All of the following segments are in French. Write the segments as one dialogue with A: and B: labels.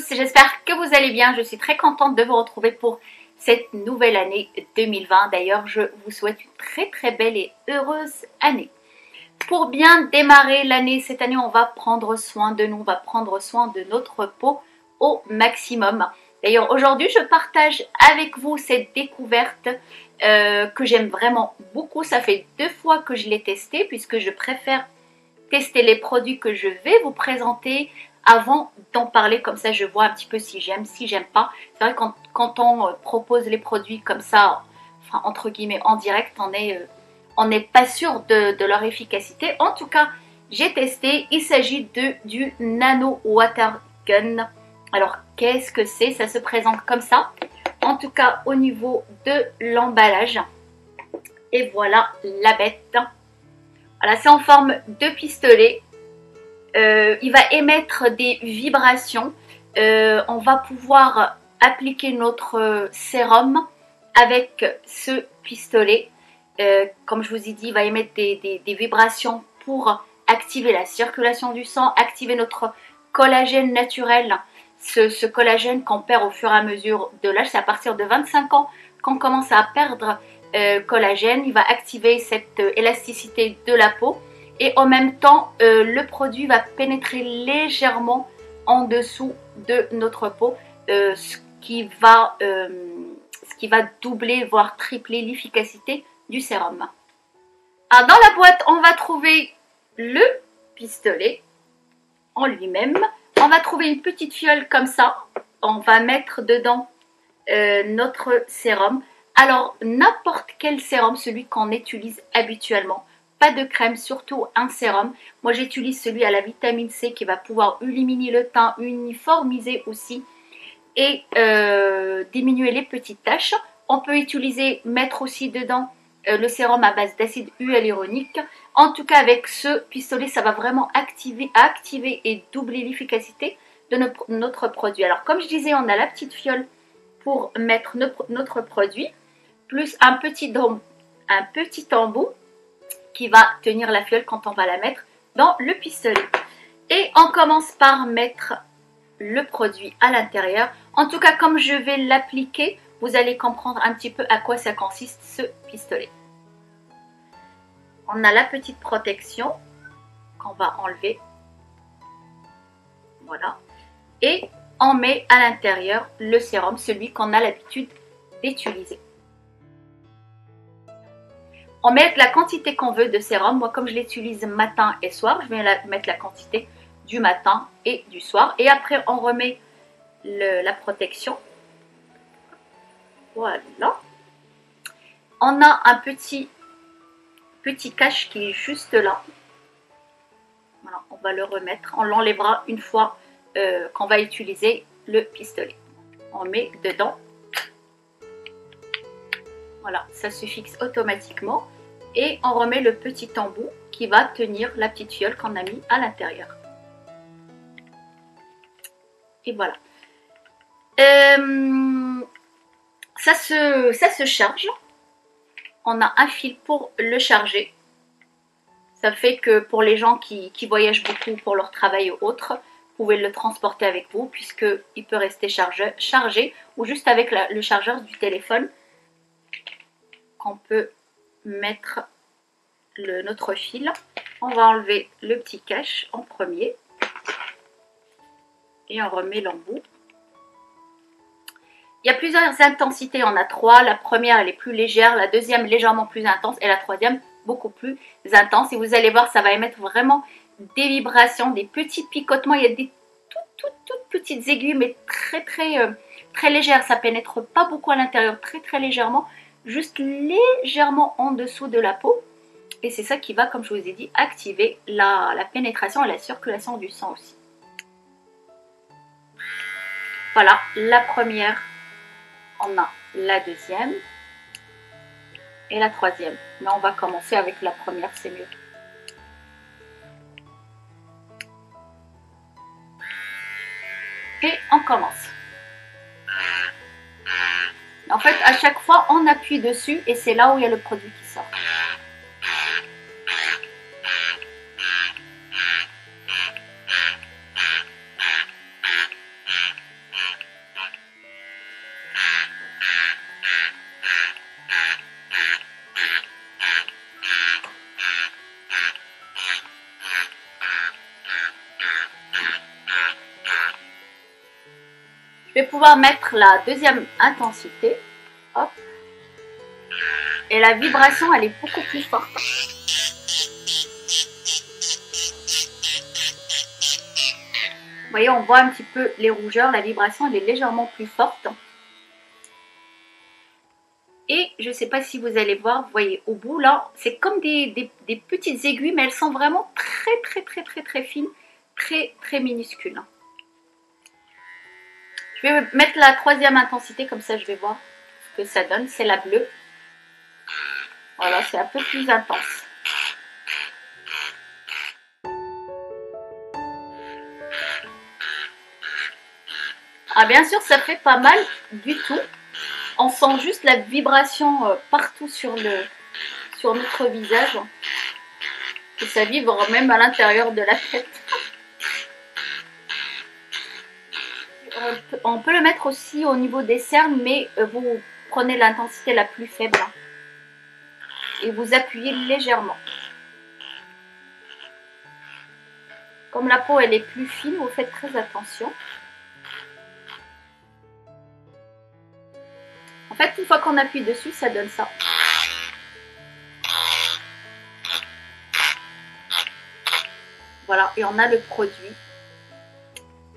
A: tous, j'espère que vous allez bien. Je suis très contente de vous retrouver pour cette nouvelle année 2020. D'ailleurs, je vous souhaite une très belle et heureuse année. Pour bien démarrer l'année, cette année, on va prendre soin de nous, on va prendre soin de notre peau au maximum. D'ailleurs, aujourd'hui, je partage avec vous cette découverte que j'aime vraiment beaucoup. Ça fait 2 fois que je l'ai testé puisque je préfère tester les produits que je vais vous présenter avant d'en parler, comme ça je vois un petit peu si j'aime pas. C'est vrai que quand on propose les produits comme ça, enfin entre guillemets en direct, on n'est pas sûr de leur efficacité. En tout cas, j'ai testé, il s'agit du Nano Water Gun. Alors qu'est-ce que c'est? Ça se présente comme ça, en tout cas au niveau de l'emballage. Et voilà la bête. Voilà, c'est en forme de pistolet. Il va émettre des vibrations. On va pouvoir appliquer notre sérum avec ce pistolet. Comme je vous ai dit, il va émettre des vibrations pour activer la circulation du sang, activer notre collagène naturel. Ce collagène qu'on perd au fur et à mesure de l'âge, c'est à partir de 25 ans qu'on commence à perdre collagène. Il va activer cette élasticité de la peau. Et en même temps, le produit va pénétrer légèrement en dessous de notre peau, ce qui va doubler, voire tripler l'efficacité du sérum. Alors, dans la boîte, on va trouver le pistolet en lui-même. On va trouver une petite fiole comme ça. On va mettre dedans notre sérum. Alors, n'importe quel sérum, celui qu'on utilise habituellement. Pas de crème, surtout un sérum. Moi, j'utilise celui à la vitamine C qui va pouvoir illuminer le teint, uniformiser aussi et diminuer les petites taches. On peut mettre aussi dedans le sérum à base d'acide hyaluronique. En tout cas, avec ce pistolet, ça va vraiment activer et doubler l'efficacité de notre produit. Alors, comme je disais, on a la petite fiole pour mettre notre produit, plus un petit embout qui va tenir la fiole quand on va la mettre dans le pistolet. Et on commence par mettre le produit à l'intérieur. En tout cas, comme je vais l'appliquer, vous allez comprendre un petit peu à quoi ça consiste ce pistolet. On a la petite protection qu'on va enlever. Voilà. Et on met à l'intérieur le sérum, celui qu'on a l'habitude d'utiliser. On met la quantité qu'on veut de sérum. Moi, comme je l'utilise matin et soir, je vais mettre la quantité du matin et du soir. Et après, on remet la protection. Voilà. On a un petit cache qui est juste là. Voilà, on va le remettre. On l'enlèvera une fois qu'on va utiliser le pistolet. On met dedans. Voilà, ça se fixe automatiquement. Et on remet le petit embout qui va tenir la petite fiole qu'on a mis à l'intérieur. Et voilà. Ça se charge. On a un fil pour le charger. Ça fait que pour les gens qui voyagent beaucoup pour leur travail ou autre, vous pouvez le transporter avec vous puisqu'il peut rester chargé ou juste avec le chargeur du téléphone qu'on peut mettre notre fil. On va enlever le petit cache en premier et on remet l'embout. Il y a plusieurs intensités, on a 3. La première, elle est plus légère, la deuxième légèrement plus intense et la troisième beaucoup plus intense. Et vous allez voir, ça va émettre vraiment des vibrations, des petits picotements. Il y a des toutes petites aiguilles, mais très légères. Ça pénètre pas beaucoup à l'intérieur, très légèrement, juste légèrement en dessous de la peau. Et c'est ça qui va, comme je vous ai dit, activer la pénétration et la circulation du sang aussi. Voilà, la première. On a la deuxième et la troisième. Mais on va commencer avec la première, c'est mieux. Et on commence. En fait, à chaque fois, on appuie dessus et c'est là où il y a le produit qui sort. Je vais pouvoir mettre la deuxième intensité. Hop. Et la vibration, elle est beaucoup plus forte. Vous voyez, on voit un petit peu les rougeurs. La vibration, elle est légèrement plus forte. Et je ne sais pas si vous allez voir, vous voyez, au bout, là, c'est comme des petites aiguilles, mais elles sont vraiment très fines, très minuscules. Je vais mettre la troisième intensité, comme ça je vais voir ce que ça donne. C'est la bleue. Voilà, c'est un peu plus intense. Ah, bien sûr, ça fait pas mal du tout. On sent juste la vibration partout sur notre visage. Et ça vibre même à l'intérieur de la tête. On peut le mettre aussi au niveau des cernes, mais vous prenez l'intensité la plus faible. Et vous appuyez légèrement. Comme la peau elle est plus fine, vous faites très attention. En fait, une fois qu'on appuie dessus, ça donne ça. Voilà, et on a le produit.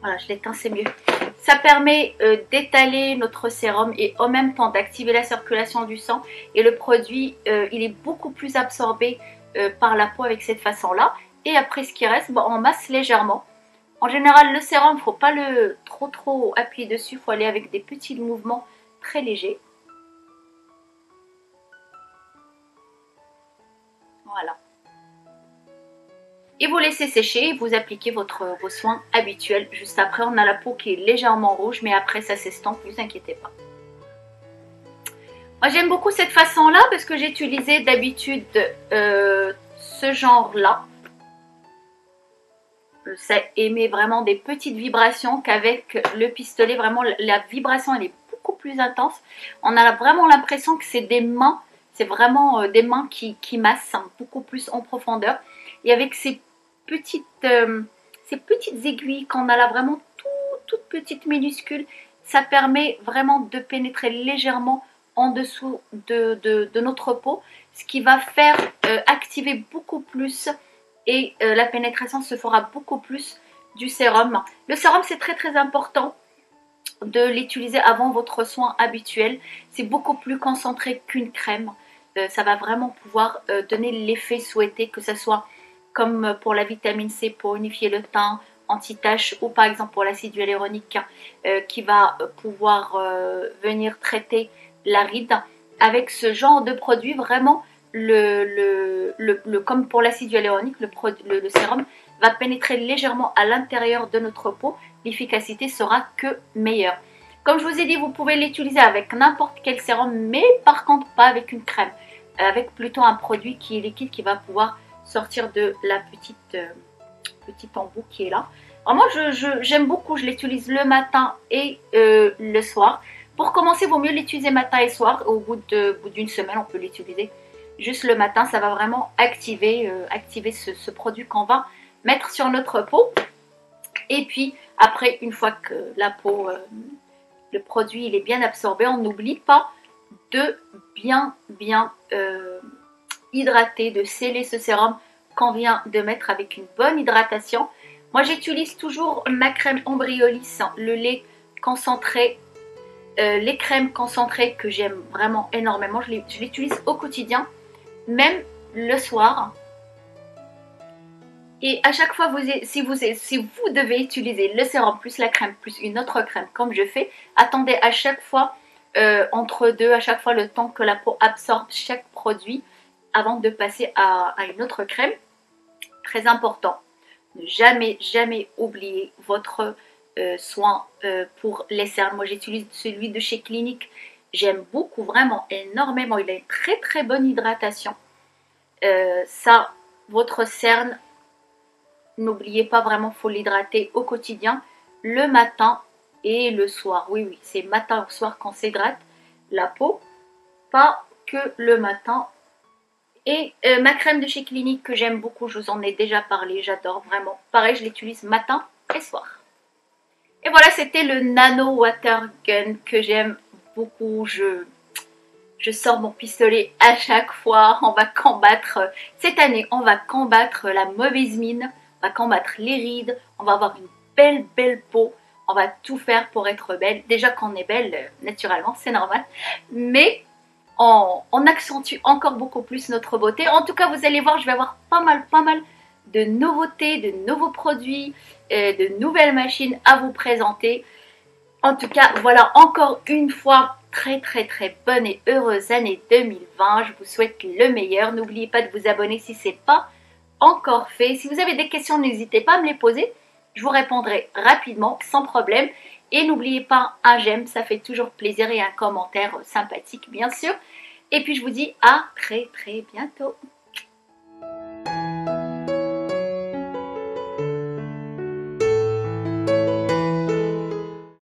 A: Voilà, je l'éteins, c'est mieux. Ça permet d'étaler notre sérum et en même temps d'activer la circulation du sang. Et le produit, il est beaucoup plus absorbé par la peau avec cette façon-là. Et après, ce qui reste, bon, on masse légèrement. En général, le sérum, il ne faut pas le trop appuyer dessus. Il faut aller avec des petits mouvements très légers. Voilà. Et vous laissez sécher et vous appliquez vos soins habituels. Juste après, on a la peau qui est légèrement rouge, mais après, ça s'estompe, ne vous inquiétez pas. Moi, j'aime beaucoup cette façon-là parce que j'utilisais d'habitude ce genre-là. Ça émet vraiment des petites vibrations qu'avec le pistolet, vraiment, la vibration, elle est beaucoup plus intense. On a vraiment l'impression que c'est des mains, c'est vraiment des mains qui massent beaucoup plus en profondeur. Et avec ces petites aiguilles qu'on a là, vraiment toutes petites, minuscules, ça permet vraiment de pénétrer légèrement en dessous de notre peau, ce qui va faire activer beaucoup plus et la pénétration se fera beaucoup plus du sérum. Le sérum, c'est très important de l'utiliser avant votre soin habituel. C'est beaucoup plus concentré qu'une crème. Ça va vraiment pouvoir donner l'effet souhaité, que ce soit comme pour la vitamine C pour unifier le teint, anti-tache, ou par exemple pour l'acide hyaluronique qui va pouvoir venir traiter la ride. Avec ce genre de produit, vraiment, comme pour l'acide hyaluronique, le sérum va pénétrer légèrement à l'intérieur de notre peau. L'efficacité sera que meilleure. Comme je vous ai dit, vous pouvez l'utiliser avec n'importe quel sérum, mais par contre pas avec une crème, avec plutôt un produit qui est liquide, qui va pouvoir sortir de la petite embout qui est là. Vraiment, j'aime beaucoup, je l'utilise le matin et le soir. Pour commencer, il vaut mieux l'utiliser matin et soir. Au bout d'une semaine, on peut l'utiliser juste le matin. Ça va vraiment activer ce produit qu'on va mettre sur notre peau. Et puis, après, une fois que la peau, le produit il est bien absorbé, on n'oublie pas de bien hydrater, de sceller ce sérum qu'on vient de mettre avec une bonne hydratation. Moi, j'utilise toujours ma crème Embryolisse, le lait concentré. Les crèmes concentrées que j'aime vraiment énormément, je l'utilise au quotidien, même le soir. Et à chaque fois, si vous devez utiliser le sérum plus la crème plus une autre crème comme je fais, attendez à chaque fois entre deux, à chaque fois le temps que la peau absorbe chaque produit avant de passer à une autre crème. Très important, ne jamais oublier votre soin pour les cernes. Moi, j'utilise celui de chez Clinique. J'aime beaucoup, vraiment énormément. Il a une très bonne hydratation. Ça, votre cerne, n'oubliez pas vraiment, il faut l'hydrater au quotidien, le matin et le soir. Oui, c'est matin ou soir qu'on s'hydrate la peau, pas que le matin. Et ma crème de chez Clinique que j'aime beaucoup, je vous en ai déjà parlé, j'adore vraiment. Pareil, je l'utilise matin et soir. Et voilà, c'était le Nano Water Gun que j'aime beaucoup. Je sors mon pistolet à chaque fois. On va combattre, cette année, on va combattre la mauvaise mine, on va combattre les rides, on va avoir une belle peau. On va tout faire pour être belle. Déjà qu'on est belle, naturellement, c'est normal. Mais on accentue encore beaucoup plus notre beauté. En tout cas, vous allez voir, je vais avoir pas mal de nouveautés, de nouveaux produits, de nouvelles machines à vous présenter. En tout cas, voilà encore une fois, très bonne et heureuse année 2020. Je vous souhaite le meilleur. N'oubliez pas de vous abonner si ce n'est pas encore fait. Si vous avez des questions, n'hésitez pas à me les poser. Je vous répondrai rapidement, sans problème. Et n'oubliez pas un j'aime, ça fait toujours plaisir, et un commentaire sympathique, bien sûr. Et puis je vous dis à très bientôt.